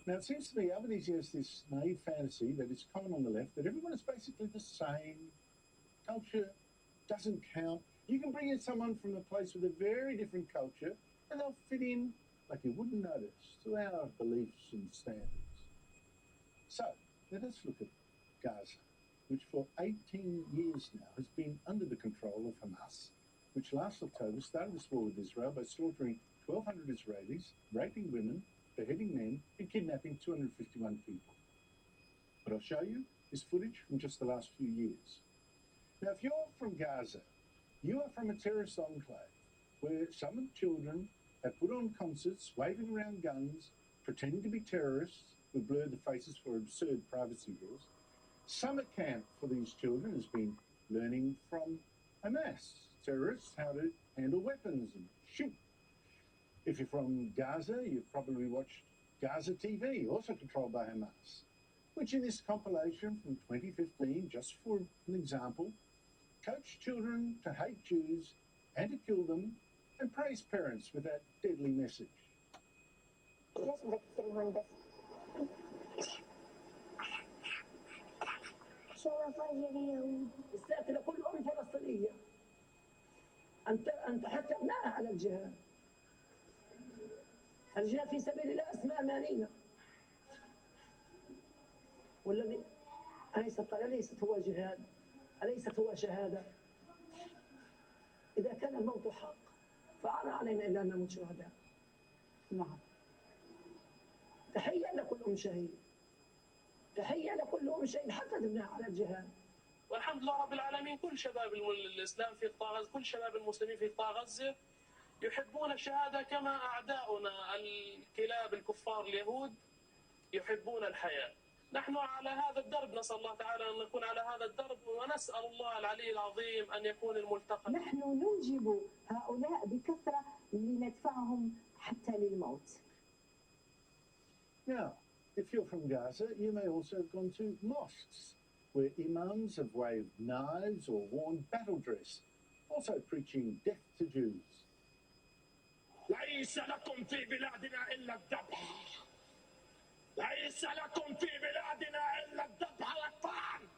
Now, it seems to me Albanese has this naive fantasy that is common on the left, that everyone is basically the same. Culture doesn't count. You can bring in someone from a place with a very different culture and they'll fit in like you wouldn't notice to our beliefs and standards. So, let us look at Gaza, which for 18 years now has been under the control of Hamas, which last October started this war with Israel by slaughtering 1,200 Israelis, raping women, beheading men, and kidnapping 251 people. What I'll show you is footage from just the last few years. Now, if you're from Gaza, you are from a terrorist enclave where some children have put on concerts, waving around guns, pretending to be terrorists who blur the faces for absurd privacy laws. Summer camp for these children has been learning from Hamas terrorists how to handle weapons and shoot. If you're from Gaza, you've probably watched Gaza TV, also controlled by Hamas, which in this compilation from 2015, just for an example, coached children to hate Jews and to kill them and praise parents with that deadly message. استقتل كل أم فلسطينية أن تحث أبنائها على الجهاد. الجهاد في سبيل الله أسماء أمانية، والذي أليست هو جهاد، أليست هو شهادة. إذا كان الموت حق فعلى علينا إلا أن نموت شهداء. نعم. تحية لكل أم شهيد، تحية لكل أم شهيد حتى ابنها على الجهاد. والحمد لله رب العالمين، كل شباب الإسلام في قطاع غزة، كل شباب المسلمين في قطاع غزة يحبون الشهادة كما أعداؤنا الكلاب الكفار اليهود يحبون الحياة. نحن على هذا الدرب، نسأل الله تعالى أن نكون على هذا الدرب، ونسأل الله العلي العظيم أن يكون الملتقى. نحن ننجب هؤلاء بكثرة لندفعهم حتى للموت. Now, if you're from Gaza, you may also have gone to mosques where imams have waved knives or worn battle dress, also preaching death to Jews. ليس لكم في بلادنا إلا الذبح، ليس لكم في بلادنا إلا الذبح والطعن.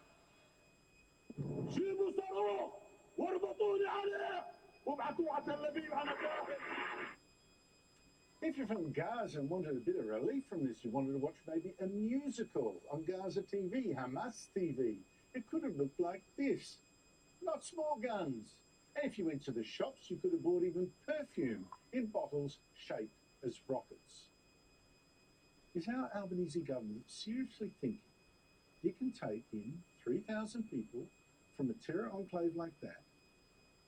جيبوا صاروخ واربطوني عليه وابعثوه على تل أبيب على مكافئ. If you're from Gaza and wanted a bit of relief from this, you wanted to watch maybe a musical on Gaza TV, Hamas TV, it could have looked like this. Not small guns. And if you went to the shops, you could have bought even perfume in bottles shaped as rockets. Is our Albanese government seriously thinking you can take in 3,000 people from a terror enclave like that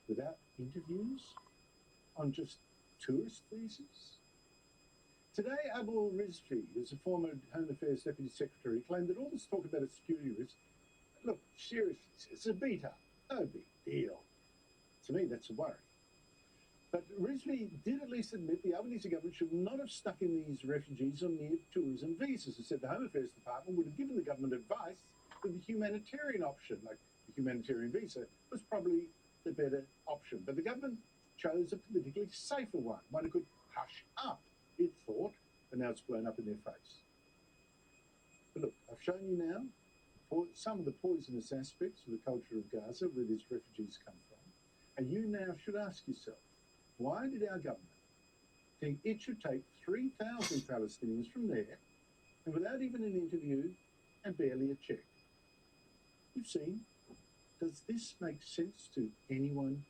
without interviews on just tourist visas? Today, Abu Rizvi, who's a former Home Affairs Deputy Secretary, claimed that all this talk about a security risk, look, seriously, it's a beat-up, no big deal. To me, that's a worry. But Rizvi did at least admit the Albanese government should not have stuck in these refugees on mere tourism visas. He said the Home Affairs Department would have given the government advice that the humanitarian option, like the humanitarian visa, was probably the better option. But the government chose a politically safer one that could hush up, it thought, and now it's blown up in their face. But look, I've shown you now some of the poisonous aspects of the culture of Gaza, where these refugees come from. And you now should ask yourself, why did our government think it should take 3,000 Palestinians from there, and without even an interview and barely a check? You've seen, does this make sense to anyone